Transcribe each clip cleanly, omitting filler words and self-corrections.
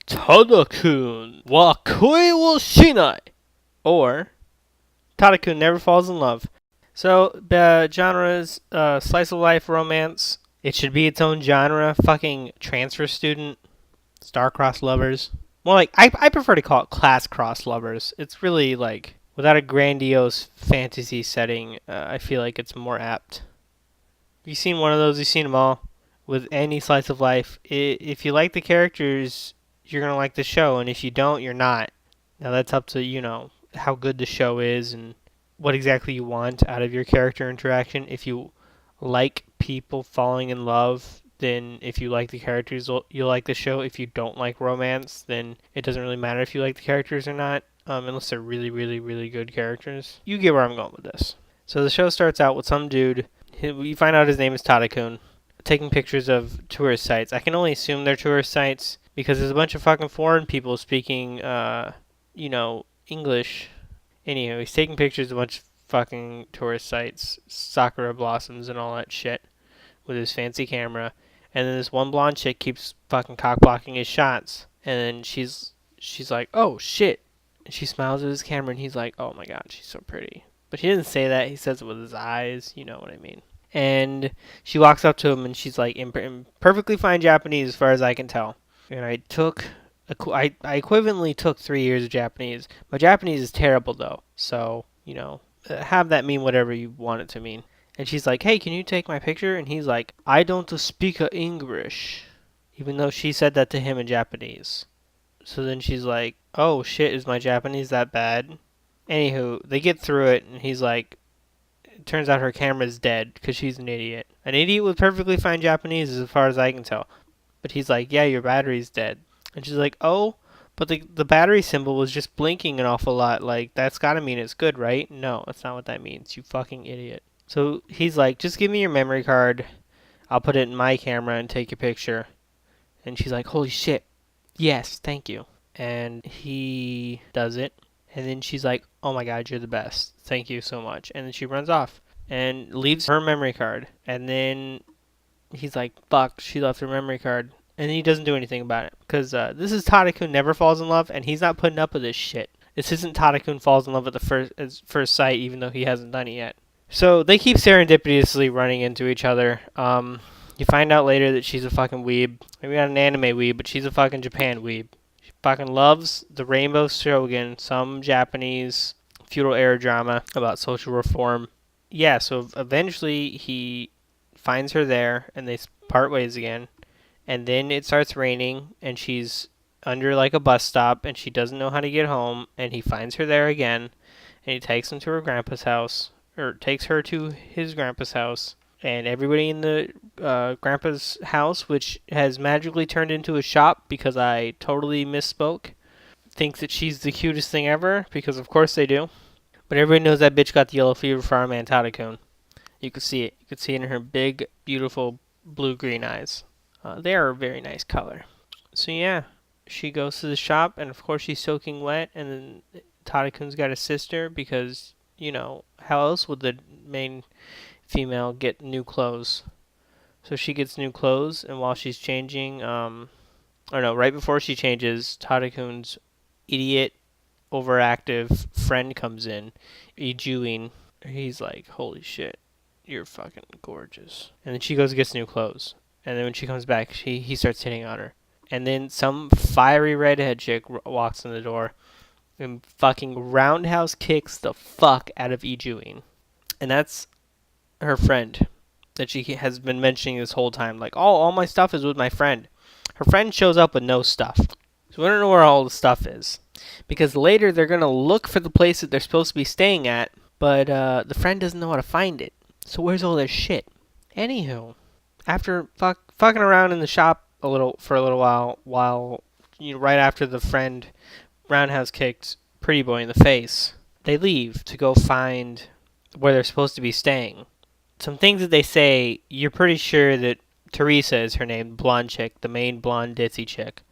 Tadakun wa koi wo shinai, or Tadakun never falls in love. So the genre is slice of life romance. It should be its own genre. Fucking transfer student, star-crossed lovers. More like I prefer to call it class-crossed lovers. It's really like without a grandiose fantasy setting. I feel like it's more apt. You've seen one of those. You've seen them all. With any slice of life, if you like the characters, you're gonna like the show, and if you don't, you're not. Now that's up to how good the show is and what exactly you want out of your character interaction. If you like people falling in love, then if you like the characters, you'll like the show. If you don't like romance, then it doesn't really matter if you like the characters or not, unless they're really, really, really good characters. You get where I'm going with this. So the show starts out with some dude. We find out his name is Tadakun, taking pictures of tourist sites. I can only assume they're tourist sites because there's a bunch of fucking foreign people speaking, English. Anywho, he's taking pictures of a bunch of fucking tourist sites, sakura blossoms and all that shit with his fancy camera. And then this one blonde chick keeps fucking cock blocking his shots. And then she's like, oh shit. And she smiles at his camera and he's like, oh my god, she's so pretty. But he didn't say that. He says it with his eyes. You know what I mean. And she walks up to him and she's like in perfectly fine Japanese as far as I can tell. And I equivalently took 3 years of Japanese. My Japanese is terrible though, so have that mean whatever you want it to mean. And she's like, hey, can you take my picture? And he's like, I don't speak English, even though she said that to him in Japanese. So then she's like, oh shit, is my Japanese that bad? Anywho, they get through it and he's like, it turns out her camera's dead because she's an idiot. An idiot with perfectly fine Japanese as far as I can tell. But he's like, yeah, your battery's dead. And she's like, oh, but the battery symbol was just blinking an awful lot. Like, that's gotta mean it's good, right? No, that's not what that means, you fucking idiot. So he's like, just give me your memory card. I'll put it in my camera and take your picture. And she's like, holy shit. Yes, thank you. And he does it. And then she's like, oh my god, you're the best. Thank you so much. And then she runs off and leaves her memory card. And then he's like, fuck, she left her memory card. And then he doesn't do anything about it. Because this is Tadakun Never Falls in Love, and he's not putting up with this shit. This isn't Tadakun Falls in Love at the first sight, even though he hasn't done it yet. So they keep serendipitously running into each other. You find out later that she's a fucking weeb. Maybe not an anime weeb, but she's a fucking Japan weeb. Fucking loves the Rainbow Shogun, some Japanese feudal era drama about social reform. Yeah, so eventually he finds her there and they part ways again. And then it starts raining and she's under like a bus stop and she doesn't know how to get home. And he finds her there again and he takes him to her grandpa's house, or takes her to his grandpa's house. And everybody in the grandpa's house, which has magically turned into a shop because I totally misspoke, thinks that she's the cutest thing ever, because of course they do. But everybody knows that bitch got the yellow fever for our man Tadakun. You could see it. You could see it in her big, beautiful blue-green eyes. They are a very nice color. So yeah, she goes to the shop, and of course she's soaking wet, and then Tadakun's got a sister because, how else would the main female get new clothes? So she gets new clothes, and while she's changing, right before she changes, Tadakun's idiot, overactive friend comes in, Ijuin. He's like, holy shit, you're fucking gorgeous. And then she goes and gets new clothes. And then when she comes back, he starts hitting on her. And then some fiery redhead chick walks in the door and fucking roundhouse kicks the fuck out of Ijuin. And that's her friend that she has been mentioning this whole time. Like, all my stuff is with my friend. Her friend shows up with no stuff. So we don't know where all the stuff is. Because later they're going to look for the place that they're supposed to be staying at, but the friend doesn't know how to find it. So where's all their shit? Anywho, after fucking around in the shop for a little while right after the friend roundhouse kicked Pretty Boy in the face, they leave to go find where they're supposed to be staying. Some things that they say, you're pretty sure that Teresa is her name, blonde chick, the main blonde ditzy chick.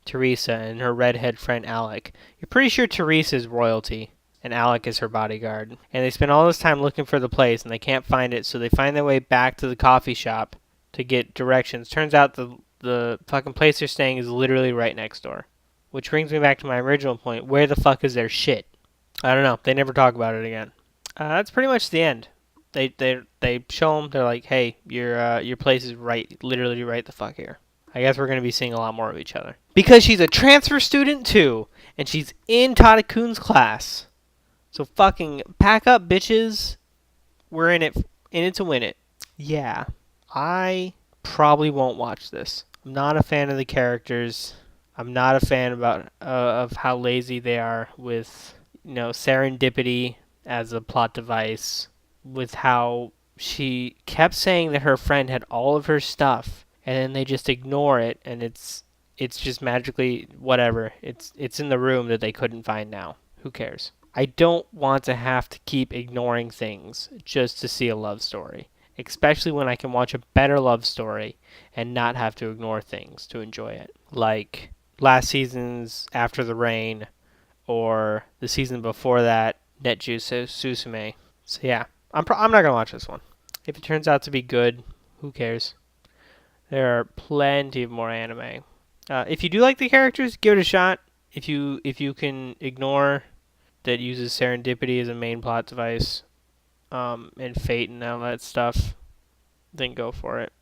Teresa and her redhead friend Alec. You're pretty sure Teresa is royalty and Alec is her bodyguard. And they spend all this time looking for the place and they can't find it, so they find their way back to the coffee shop to get directions. Turns out the fucking place they're staying is literally right next door. Which brings me back to my original point. Where the fuck is their shit? I don't know. They never talk about it again. That's pretty much the end. They show them. They're like, hey, your place is right, literally right the fuck here. I guess we're gonna be seeing a lot more of each other because she's a transfer student too, and she's in Tadakun's class. So fucking pack up, bitches. We're in it to win it. Yeah, I probably won't watch this. I'm not a fan of the characters. I'm not a fan of how lazy they are with serendipity as a plot device. With how she kept saying that her friend had all of her stuff, and then they just ignore it, and it's just magically whatever. It's in the room that they couldn't find now. Who cares? I don't want to have to keep ignoring things just to see a love story, especially when I can watch a better love story and not have to ignore things to enjoy it. Like last season's After the Rain, or the season before that, Netju Susume. So yeah, I'm not gonna watch this one. If it turns out to be good, who cares? There are plenty of more anime. If you do like the characters, give it a shot. If you can ignore that uses serendipity as a main plot device, and fate and all that stuff, then go for it.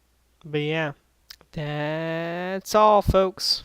But yeah, that's all, folks.